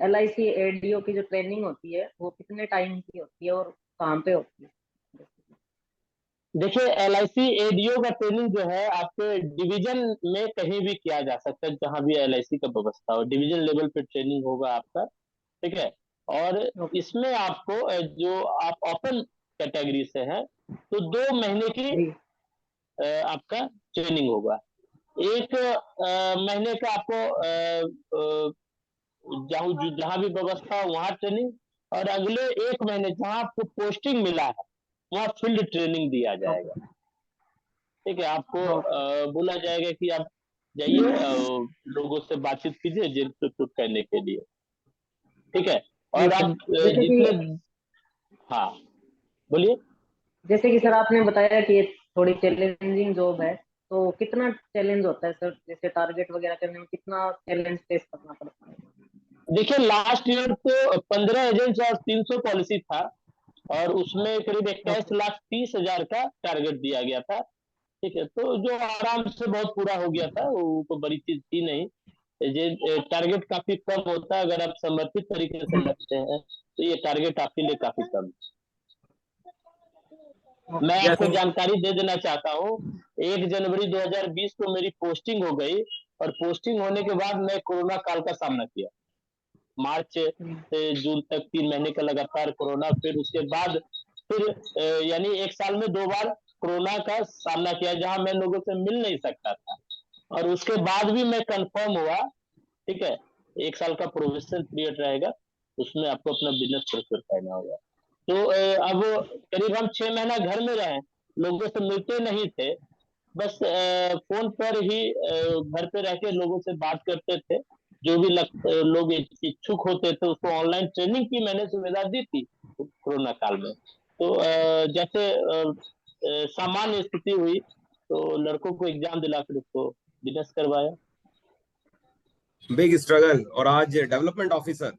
LIC ADO की जो training होती है वो कितने टाइम की होती है और कहाँ पे होती है? देखिए, LIC ADO का ट्रेनिंग जो है आपके डिवीजन में कहीं भी किया जा सकता है, जहाँ भी LIC का व्यवस्था हो, डिवीजन लेवल पे ट्रेनिंग होगा आपका। ठीक है। और ओके। इसमें आपको जो आप ओपन कैटेगरी से हैं, तो 2 महीने की जी। आपका ट्रेनिंग होगा। एक महीने का आपको जहाँ जहाँ भी व्यवस्था हो वहाँ ट्रेनिंग, और अगले 1 महीने जहाँ आपको पोस्टिंग मिला है वहाँ फील्ड ट्रेनिंग दिया ओके। जाएगा। ठीक है। आपको ओके। बोला जाएगा कि आप जाइए, लोगों से बातचीत कीजिए जेल रिक्रूट करने के लिए। ठीक है। जी और सर। आप जैसे कि जितने, हाँ, बोलिए। जैसे कि सर आपने बताया कि ये थोड़ी चैलेंजिंग जॉब है, तो कितना चैलेंज होता है सर, जैसे टारगेट वगैरह करने में कितना चैलेंज फेस करना पड़ता है? देखिए, लास्ट ईयर तो 15 एजेंट्स और 300 पॉलिसी था, और उसमें करीब 21,30,000 का टारगेट दिया गया था। ठीक है। तो जो आराम से बहुत पूरा हो गया था, वो कोई बड़ी चीज थी नहीं। ये टारगेट काफी कम होता है, अगर आप समर्पित तरीके से लगते हैं तो ये टारगेट आपके लिए काफी कम है। मैं ओके। आपको जैसे जानकारी दे देना चाहता हूँ, 1 जनवरी 2020 को मेरी पोस्टिंग हो गई, और पोस्टिंग होने के बाद मैं कोरोना काल का सामना किया। मार्च से जून तक 3 महीने का लगातार कोरोना, फिर उसके बाद फिर यानी 1 साल में 2 बार कोरोना का सामना किया, जहां मैं लोगों से मिल नहीं सकता था। और उसके बाद भी मैं कंफर्म हुआ। ठीक है। 1 साल का प्रोविजन पीरियड रहेगा, उसमें आपको अपना बिजनेस प्रोसेस करना होगा। तो अब करीब हम 6 महीना घर में रहे, लोगों से मिलते नहीं थे, बस फोन पर ही घर पे रह के लोगों से बात करते थे। जो भी लोग इच्छुक होते थे उसको ऑनलाइन ट्रेनिंग की मैंने सुविधा दी थी कोरोना काल में। तो जैसे सामान्य स्थिति हुई तो लड़कों को एग्जाम दिलाकर उसको बिजनेस करवाया। बिग स्ट्रगल और आज डेवलपमेंट ऑफिसर,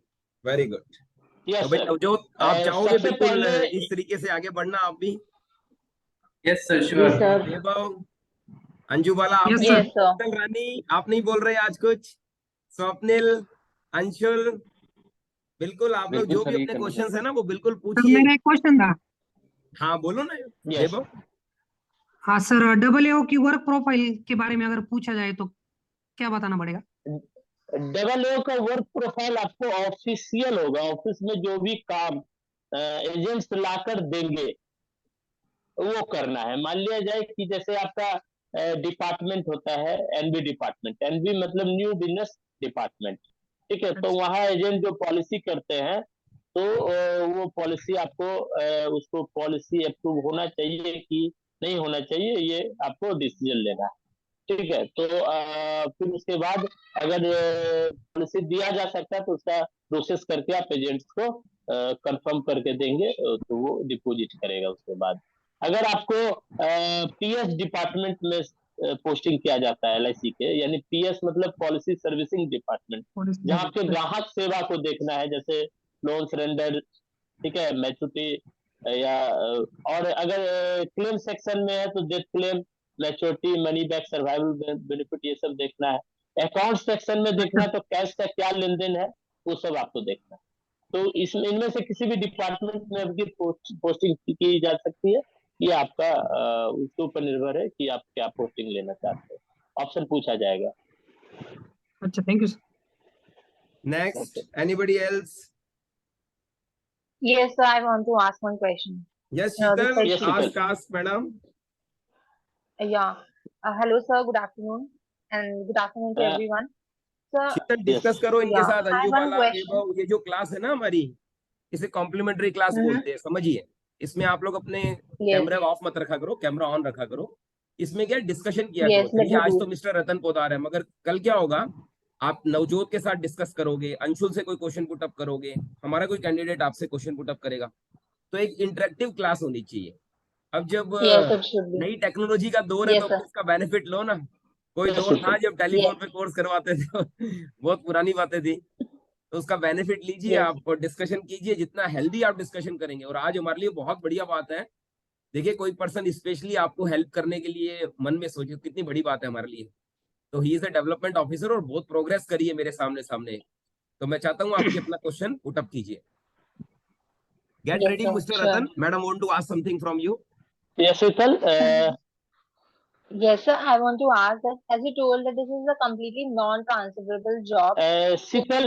वेरी गुड। तो यस भाई सर। नवजोत, आप चाहोगे सबसे बिल्कुल पहले, इस तरीके से आगे बढ़ना आप भी? यस सर, जी श्योर। सर। वैभव, अंजू बाला, आप यस नहीं? Sir. Yes sir. Swapnil Rani, आप नहीं बोल रहे आज कुछ? स्वप्निल, अंशुल, बिल्कुल आप लोग बिल्कुल जो भी सर, ये अपने कर लेंगे। क्वेश्चंस है ना वो बिल्कुल सर पूछिए। मेरा एक क्वेश्चन था। हाँ बोलो ना यस, वैभव। हाँ सर, AA की वर्क प्रोफाइल के बारे में अगर पूछा जाए तो क्या बताना पड़ेगा? AA का वर्क प्रोफाइल आपको ऑफिशियल होगा, ऑफिस में जो भी काम एजेंट्स लाकर देंगे वो करना है। मान लिया जाए कि जैसे आपका डिपार्टमेंट होता है, एनबी डिपार्टमेंट, एनबी मतलब न्यू बिजनेस डिपार्टमेंट। ठीक है। तो अच्छा। वहाँ एजेंट जो पॉलिसी करते हैं, तो वो पॉलिसी आपको उसको पॉलिसी अप्रूव होना चाहिए कि नहीं होना चाहिए, ये आपको डिसीजन लेना है। ठीक है। तो फिर उसके बाद अगर पॉलिसी दिया जा सकता है तो उसका प्रोसेस करके आप एजेंट्स को कंफर्म करके देंगे, तो वो डिपॉजिट करेगा उसके बाद। अगर आपको पीएस डिपार्टमेंट में पोस्टिंग किया जाता है LIC के, यानी पीएस मतलब पॉलिसी सर्विसिंग डिपार्टमेंट, और जहाँ इसमें- आपके अच्छा। ग्राहक सेवा को देखना है, जैसे लोन सरेंडर, ठीक है, मैच्योरिटी, या और अगर क्लेम सेक्शन में है तो death claim, maturity, money back, survival benefit, ये सब देखना है। अकाउंट सेक्शन में देखना है तो कैश का क्या लेन देन है, वो सब आपको देखना है। तो इसमें इनमें से किसी भी डिपार्टमेंट में आपकी पोस्टिंग की जा सकती है। ये आपका उसके ऊपर निर्भर है कि आप क्या पोस्टिंग लेना चाहते हैं, ऑप्शन पूछा जाएगा। अच्छा, thank you sir. Next, anybody else? Yes, sir, I want to ask one question. Yes This Sheetal, is yes Sheetal. Shruti. Ask madam. Yeah. Hello, sir. Good afternoon, and good afternoon to everyone. Sir, Sheetal yes. Discuss करो इनके yeah, साथ, I Anju have one Bala, question. वैभव। ये जो class है ना हमारी, इसे complementary class Mm-hmm. बोलते हैं, समझिए। इसमें आप लोग अपने Yes. कैमरा ऑफ मत रखा करो, कैमरा ऑन रखा करो। इसमें क्या डिस्कशन किया करो। Yes, let चलिए me आज do तो it. मिस्टर रतन पोदार है, मगर कल क्या होगा, आप नवजोत के साथ डिस्कस करोगे, अंशुल से कोई क्वेश्चन पुट अप करोगे, हमारा कोई कैंडिडेट आपसे क्वेश्चन पुट अप करेगा। तो एक इंटरेक्टिव क्लास होनी चाहिए। अब जब Yes, it should be. नई टेक्नोलॉजी का दौर है तो Yes, अपने sir. इसका बेनिफिट लो ना। कोई यस दौर था शीतल। जब टेलीफोन Yes. पे कोर्स करवाते थे बहुत पुरानी बातें थी। तो उसका बेनिफिट लीजिए Yes. आप, और डिस्कशन कीजिए। जितना हेल्दी आप डिस्कशन करेंगे, और आज हमारे लिए बहुत बढ़िया बात है। देखिए, कोई पर्सन स्पेशली आपको हेल्प करने के लिए मन में सोचे, कितनी बड़ी बात है हमारे लिए। तो he is a development officer और बहुत प्रोग्रेस करी है मेरे सामने सामने। तो मैं चाहता हूं आप भी अपना क्वेश्चन पुट अप कीजिए। Get Yes, ready sir. Mister Sure. Ratan, madam want to ask something from you. Yes Sheetal, Yes, sir. I want to ask that as you told that this is a completely non-transferable job. So, शीतल,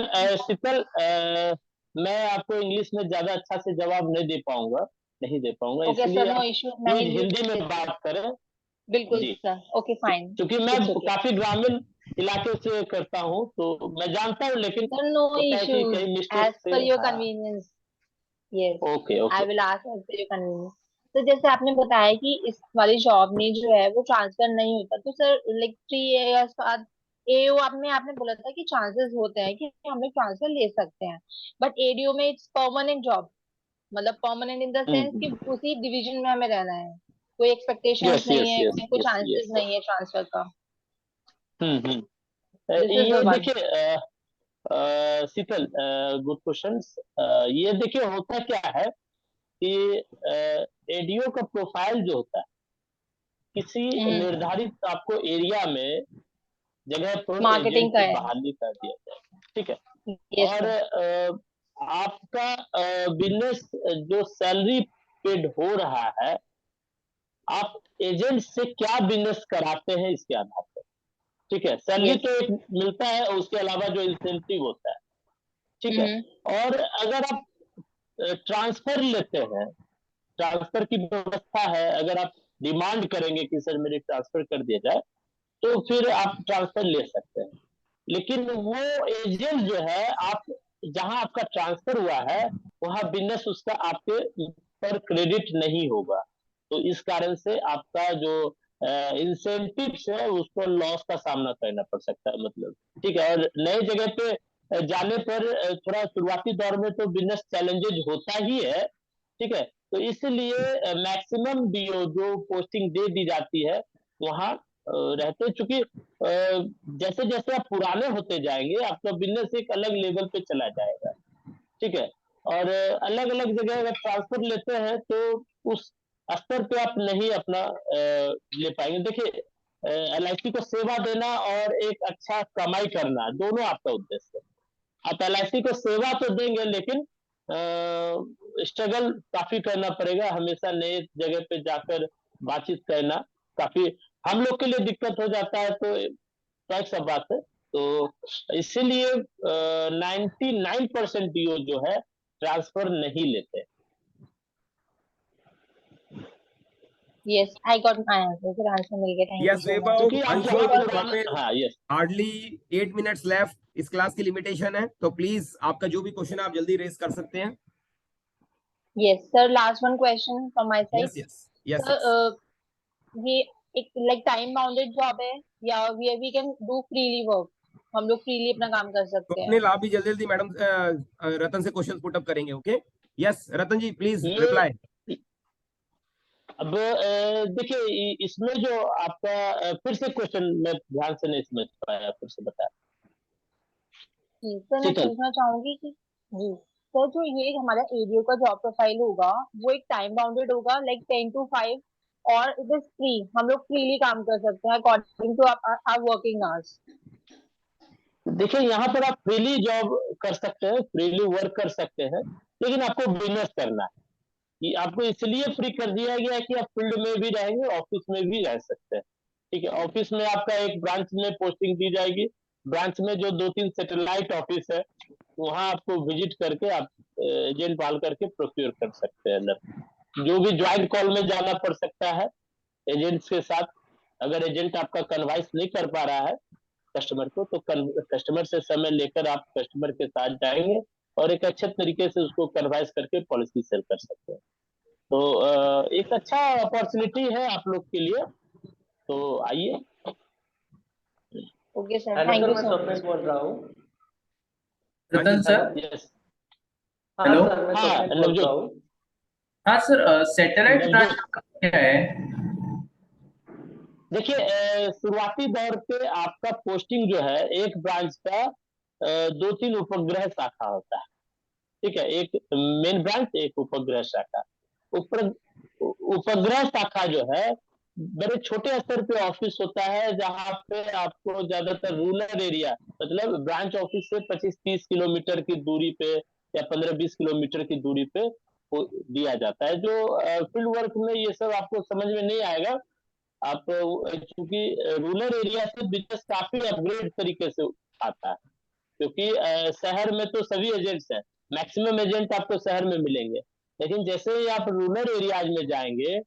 मैं आपको English में ज्यादा अच्छा से जवाब नहीं दे पाऊंगा, okay, sir. इसलिए No आप issue. मैं प्लीज हिंदी हिंदी में में बात करें। बिल्कुल जी, सर. Okay, fine. क्योंकि मैं It's okay. काफी ग्रामीण इलाके से करता हूँ, तो मैं जानता हूँ, लेकिन Sir, no होता है कि issues. कहीं मिस्टेक As से। per your हाँ, convenience. Yes. Okay I okay. will ask as per your convenience. तो जैसे आपने बताया कि इस वाली जॉब में जो है वो ट्रांसफर नहीं होता, तो सर लाइक 3 इयर्स बाद एओ आपने आपने बोला था कि चांसेस होते हैं कि हम लोग ट्रांसफर ले सकते हैं, बट एडीओ में इट्स परमानेंट जॉब, मतलब परमानेंट इन द सेंस कि उसी डिवीजन में हमें रहना है, कोई एक्सपेक्टेशंस यस नहीं यस है, यस कोई यस चांसेस यस। नहीं है ट्रांसफर का। हम्म। दिस इज द ये वन। देखिए, शीतल, गुड क्वेश्चंस। ये देखिए, होता क्या है कि एडीओ का प्रोफाइल जो होता है, किसी निर्धारित आपको एरिया में जगह पर मार्केटिंग एजेंट का है। बहाली कर दिया जाए, ठीक है। यस और सर। आपका बिजनेस जो सैलरी पेड हो रहा है, आप एजेंट से क्या बिजनेस कराते हैं इसके आधार पर, ठीक है। Salary yes. तो एक मिलता है, और उसके अलावा जो इंसेंटिव होता है, ठीक है। और अगर आप ट्रांसफर लेते हैं, ट्रांसफर की व्यवस्था है, अगर आप डिमांड करेंगे कि सर मेरी ट्रांसफर कर दिया जाए, तो फिर आप ट्रांसफर ले सकते हैं। लेकिन वो एजेंट जो है, आप जहां आपका ट्रांसफर हुआ है, वहां बिजनेस उसका आपके पर क्रेडिट नहीं होगा। तो इस कारण से आपका जो इंसेंटिव्स है, उसको लॉस का सामना करना पड़ सकता है, मतलब, ठीक है। और नई जगह पे जाने पर थोड़ा शुरुआती दौर में तो बिजनेस चैलेंजेज होता ही है, ठीक है। तो इसलिए मैक्सिमम जो पोस्टिंग दे दी जाती है, वहाँ रहते, चूंकि जैसे जैसे आप पुराने होते जाएंगे, आपका बिजनेस एक अलग लेवल पे चला जाएगा, ठीक है। और अलग अलग जगह अगर ट्रांसफर लेते हैं, तो उस स्तर पे आप नहीं अपना ले पाएंगे। देखिए, एलआईसी को सेवा देना और एक अच्छा कमाई करना, दोनों आपका उद्देश्य है। आप एलआईसी को सेवा तो देंगे, लेकिन स्ट्रगल काफी करना पड़ेगा, हमेशा नए जगह पे जाकर बातचीत करना काफी हम लोग के लिए दिक्कत हो जाता है, तो एक सब बात है। तो इसीलिए 99% डीओ जो है ट्रांसफर नहीं लेते। Yes, I got my answer. फिर आंसर मिल गया, thank you yes so much. Vaibhav, क्योंकि आप अंशुल, जहां पर वहाँ पे हाँ, यस। हार्डली 8 मिनट्स लेफ्ट, इस क्लास की लिमिटेशन है, तो प्लीज आपका जो भी क्वेश्चन है आप जल्दी रेस कर सकते हैं। Yes sir, last one question from my side. Yes yes yes yes. Sir, ये एक लाइक टाइम बाउंडेड जॉब है या we can do freely work, हम लोग फ्रीली अपना काम कर तो सकते अपने हैं? लाभ भी जल्दी जल्दी मैडम रतन से क्वेश्चन पुट अप करेंगे। Okay, yes Ratan ji please ये रिप्लाई। अब इसमें जो आपका फिर से क्वेश्चन मैं ध्यान से नहीं समझ पाया, फिर से बताया जी सर, मैं शीतल। पूछना चाहूंगी कि जी सर, जो ये हमारा एडीओ का जॉब प्रोफाइल होगा वो एक टाइम बाउंडेड होगा लाइक 10 to 5, और इट इज फ्री, हम लोग फ्रीली काम कर सकते हैं according to our working hours? देखिए, यहाँ पर आप फ्रीली जॉब कर सकते हैं, फ्रीली वर्क कर सकते हैं, लेकिन आपको बिजनेस करना है। कि आपको इसलिए फ्री कर दिया गया है कि आप फील्ड में भी रहेंगे, ऑफिस में भी रह सकते हैं, ठीक है। ऑफिस में आपका एक ब्रांच में पोस्टिंग दी जाएगी, ब्रांच में जो 2-3 सैटेलाइट ऑफिस है, वहां आपको विजिट करके आप एजेंट पाल करके प्रोक्योर कर सकते हैं अंदर। जो भी ज्वाइंट कॉल में जाना पड़ सकता है एजेंट्स के साथ, अगर एजेंट आपका कन्वाइस नहीं कर पा रहा है कस्टमर को, तो कस्टमर से समय लेकर आप कस्टमर के साथ जाएंगे और एक अच्छे तरीके से उसको कन्वाइस करके पॉलिसी सेल कर सकते हैं। तो एक अच्छा अपॉर्चुनिटी है आप लोग के लिए, तो आइए। Okay sir, hello thank sir, you मैं सो स्वप्निल मच। बोल रहा हूँ। हाँ जी रतन सर। सर। यस। हाँ हेलो। सर, मैं हाँ, स्वप्निल बोल रहा नवजोत। हूँ। हाँ सर, सैटेलाइट ब्रांच नवजोत, क्या है? देखिए, शुरुआती दौर पे आपका पोस्टिंग जो है, एक ब्रांच का 2-3 उपग्रह शाखा होता है, ठीक है। एक मेन ब्रांच, एक उपग्रह शाखा। उपर उपग्रह शाखा जो है, बड़े छोटे स्तर पे ऑफिस होता है, जहाँ पे आपको ज्यादातर रूरल एरिया, मतलब ब्रांच ऑफिस से 25-30 किलोमीटर की दूरी पे या 15-20 किलोमीटर की दूरी पे वो दिया जाता है। जो फील्ड वर्क में ये सब आपको समझ में नहीं आएगा। आप चूंकि रूरल एरिया से बिजनेस काफी अपग्रेड तरीके से आता है, क्योंकि शहर में तो सभी एजेंट्स हैं, मैक्सिमम एजेंट आपको शहर में मिलेंगे, लेकिन जैसे ही आप रूरल एरियाज में जाएंगे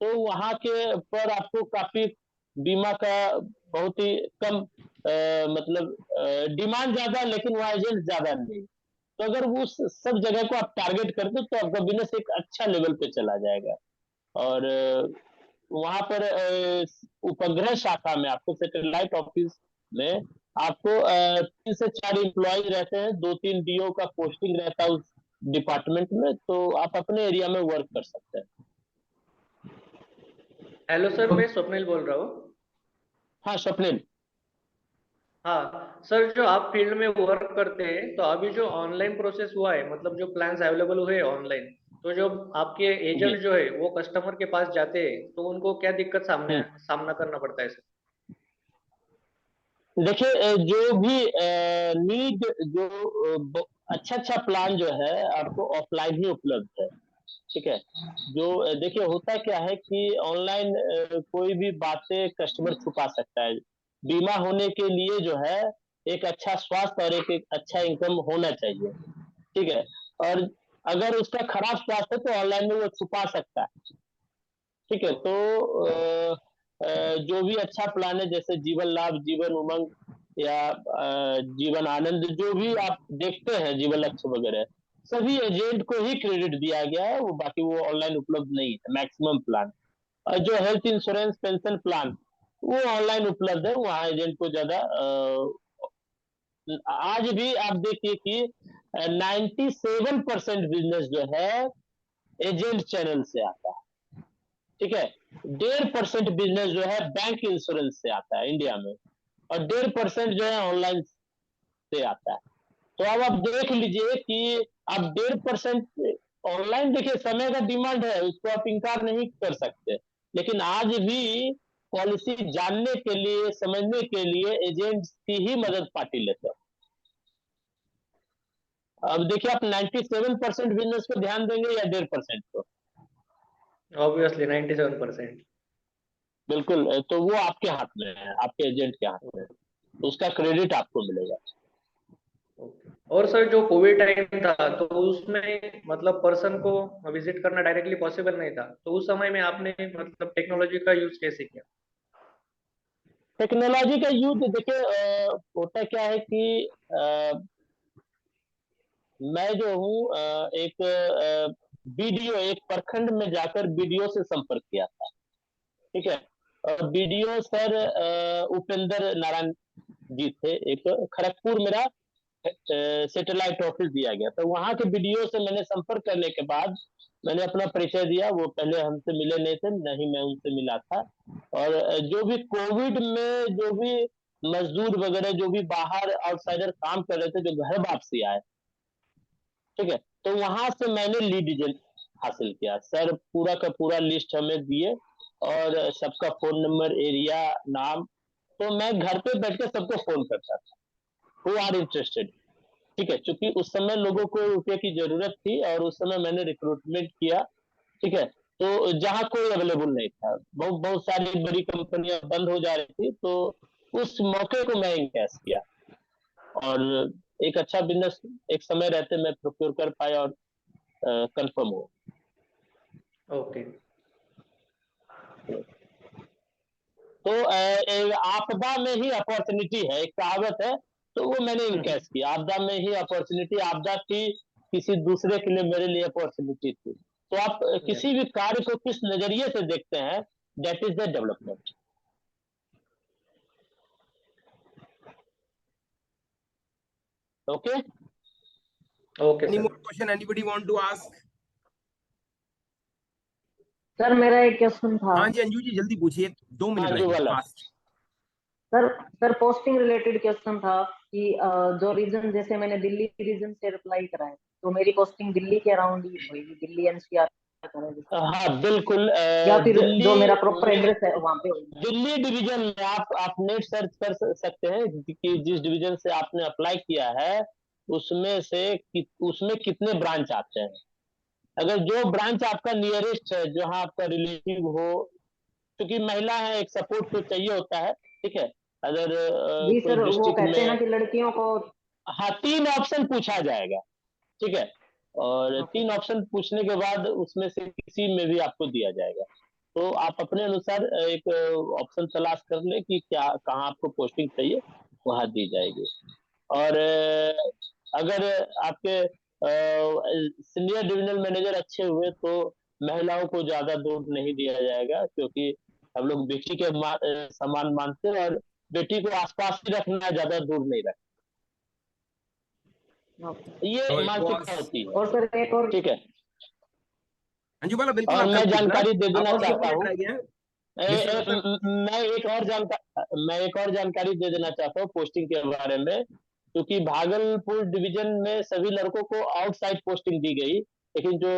तो वहाँ के पर आपको काफी बीमा का बहुत ही कम मतलब डिमांड ज्यादा, लेकिन वहाँ एजेंट ज्यादा नहीं। तो अगर वो उस सब जगह को आप टारगेट कर दो तो आपका बिजनेस एक अच्छा लेवल पे चला जाएगा। और वहाँ पर उपग्रह शाखा में आपको सैटेलाइट ऑफिस में आपको 3 से 4 एम्प्लॉयज रहते हैं, 2-3 डीओ का पोस्टिंग रहता है उस डिपार्टमेंट में, तो आप अपने एरिया में वर्क कर सकते हैं। हेलो सर, मैं स्वप्निल बोल रहा हूँ। हाँ स्वप्निल। हाँ सर, जो आप फील्ड में वर्क करते हैं, तो अभी जो ऑनलाइन प्रोसेस हुआ है, मतलब जो प्लान्स अवेलेबल हुए ऑनलाइन, तो जो आपके जी। एजेंट जो है वो कस्टमर के पास जाते हैं, तो उनको क्या दिक्कत हम्म। सामना करना पड़ता है सर? देखिए जो भी नीड, जो अच्छा अच्छा प्लान जो है आपको ऑफलाइन ही उपलब्ध है। ठीक है। जो देखिए होता क्या है कि ऑनलाइन कोई भी बातें कस्टमर छुपा सकता है। बीमा होने के लिए जो है एक अच्छा स्वास्थ्य और एक अच्छा इनकम होना चाहिए। ठीक है। और अगर उसका खराब स्वास्थ्य है तो ऑनलाइन में वो छुपा सकता है। ठीक है। तो जो भी अच्छा प्लान है, जैसे जीवन लाभ, जीवन उमंग या जीवन आनंद, जो भी आप देखते हैं, जीवन लक्ष्य वगैरह, सभी एजेंट को ही क्रेडिट दिया गया है। वो बाकी वो ऑनलाइन उपलब्ध नहीं है मैक्सिमम प्लान। और जो हेल्थ इंश्योरेंस पेंशन प्लान वो ऑनलाइन उपलब्ध है, वहाँ एजेंट को ज्यादा आज भी आप देखिए कि 97% बिजनेस जो है एजेंट चैनल से आता है। ठीक है। 1.5% बिजनेस जो है बैंक इंश्योरेंस से आता है इंडिया में, और 1.5% जो है ऑनलाइन से आता है। तो अब आप देख लीजिए कि आप 1.5% ऑनलाइन, देखिए समय का डिमांड है, उसको आप इनकार नहीं कर सकते, लेकिन आज भी पॉलिसी जानने के लिए, समझने के लिए एजेंट्स की ही मदद पार्टी लेते हैं। अब देखिए आप 97% बिजनेस पे ध्यान देंगे या 1.5% को? ऑब्वियसली 97%। बिल्कुल। तो वो आपके हाथ में है, आपके एजेंट के हाथ में है, तो उसका क्रेडिट आपको मिलेगा। ओके। और सर, जो कोविड टाइम था, तो उसमें मतलब पर्सन को विजिट करना डायरेक्टली पॉसिबल नहीं था, तो उस समय में आपने मतलब टेक्नोलॉजी का यूज कैसे किया? टेक्नोलॉजी का यूज देखिए होता क्या है कि मैं जो हूँ एक बीडीओ, एक प्रखंड में जाकर बीडीओ से संपर्क किया था। ठीक है। और बीडीओ सर उपेंद्र नारायण जी थे। एक खड़गपुर मेरा सैटेलाइट ऑफिस दिया गया, तो वहाँ के बीडीओ से मैंने संपर्क करने के बाद मैंने अपना परिचय दिया। वो पहले हमसे मिले नहीं थे, नहीं मैं उनसे मिला था। और जो भी कोविड में जो भी मजदूर वगैरह जो भी बाहर आउटसाइडर काम कर रहे थे, जो घर वापसी आए, ठीक है, तो वहां से मैंने लीड हासिल किया। सर पूरा का पूरा लिस्ट हमें दिए और सबका फोन नंबर, एरिया, नाम। तो मैं घर पे बैठ के सबको फोन करता था, हु आर इंटरेस्टेड। ठीक है। क्योंकि उस समय लोगों को रुपये की जरूरत थी और उस समय मैंने रिक्रूटमेंट किया। ठीक है। तो जहाँ कोई अवेलेबल नहीं था, बहुत बहुत सारी बड़ी कंपनियां बंद हो जा रही थी, तो उस मौके को मैं इनकैश किया और एक अच्छा बिजनेस एक समय रहते मैं प्रोक्योर कर पाया और कंफर्म हो। ओके। तो आपदा में ही अपॉर्चुनिटी है, एक कहावत है, तो वो मैंने इनकैश किया। आपदा में ही अपॉर्चुनिटी, आपदा थी किसी दूसरे के लिए, मेरे लिए अपॉर्चुनिटी थी। तो आप किसी भी कार्य को किस नजरिए से देखते हैं, that is the development. Okay. Okay Any sir. more question anybody want to ask? Sir मेरा एक क्वेश्चन था। हाँ जी अंजू जी जल्दी पूछिए, 2 मिनट हाँ रह जो गए वाला। Fast. Sir sir posting related question था कि जो रीजन, जैसे मैंने दिल्ली रीजन से अप्लाई करा है, तो मेरी पोस्टिंग दिल्ली के अराउंड ही होगी, दिल्ली एनसीआर करें, हाँ बिल्कुल, या फिर जो दिल्ली मेरा प्रॉपर में, एड्रेस है वहाँ पे होगी? दिल्ली डिवीजन में आप नेट सर्च कर सकते हैं कि जिस डिवीजन से आपने अप्लाई किया है उसमें कितने ब्रांच आते हैं। अगर जो ब्रांच आपका नियरेस्ट है, जहाँ आपका रिलेटिव हो, क्योंकि महिला है, एक सपोर्ट तो चाहिए होता है, ठीक है। अगर जी कोई सर, वो डिस्ट्रिक्ट कहते हैं ना में, कि लड़कियों को। हाँ 3 ऑप्शन पूछा जाएगा, ठीक है। और ओके 3 ऑप्शन पूछने के बाद उसमें से किसी में भी आपको दिया जाएगा। तो आप अपने अनुसार एक ऑप्शन तलाश कर ले कि क्या कहाँ आपको पोस्टिंग चाहिए, वहाँ दी जाएगी। और अगर आपके सीनियर डिविजनल मैनेजर अच्छे हुए तो महिलाओं को ज्यादा दूर नहीं दिया जाएगा, क्योंकि हम लोग बेटी के समान मानते हैं, और बेटी को आसपास ही रखना है, ज्यादा दूर नहीं रखना। ओके। ये तो इट मानसिकता वाज, होती है, और सर एक और, ठीक है। अंजू वाला बिल्कुल और आप मैं कर पूछना, जानकारी दे देना आपका कितने चाहता मिनट हूँ, रह गया है ए- मिस्टर ए- रतन? मैं एक और जानकारी दे देना चाहता हूँ पोस्टिंग के बारे में, क्योंकि भागलपुर डिवीजन में सभी लड़कों को आउटसाइड पोस्टिंग दी गई, लेकिन जो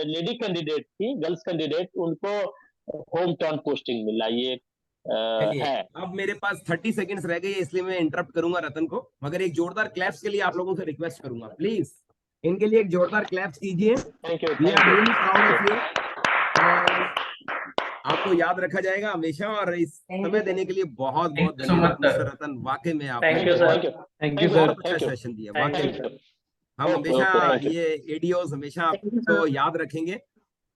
लेडी कैंडिडेट थी, गर्ल्स कैंडिडेट, उनको होम टाउन पोस्टिंग मिला। ये चलिए, है। अब मेरे पास 30 सेकंड्स रह गए, इसलिए मैं इंटरप्ट करूंगा रतन को, मगर एक जोरदार क्लैप्स के लिए आप लोगों से रिक्वेस्ट करूंगा, प्लीज इनके लिए एक जोरदार क्लैप्स कीजिए। Thank you, we thank are you, really proud of thank you, और आपको याद रखा जाएगा हमेशा, और इस थैंक यू समय सर। देने के लिए बहुत थैंक बहुत यू सो धन्यवाद मच मिस्टर सर। रतन। वाकई में आपने thank you you, sir. Thank you, thank you thank you, sir. बहुत अच्छा थैंक यू, सेशन दिया, थैंक वाकई यू में। सर। हम ओके, हमेशा ओके, थैंक यू। ये एडीओज हमेशा थैंक यू आपको सर। याद रखेंगे,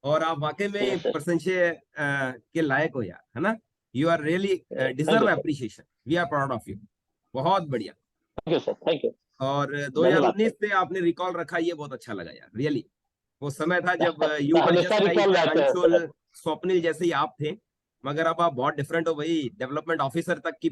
और आप वाकई में यस सर, प्रशंसनीय के लायक हो यार, है ना। You are really thank deserve you sir, appreciation, we are proud of you, बहुत बढ़िया। Thank you sir, thank you. और धन्यवाद 2019 सर। से आपने रिकॉल रखा, ये बहुत अच्छा लगा यार, रियली। वो समय था जब यू वर हमेशा जस्ट लाइक रिकॉल रहते हैं सर। अंशुल, स्वप्निल जैसे ही आप थे, मगर अब आप बहुत डिफरेंट हो भाई, डेवलपमेंट ऑफिसर तक की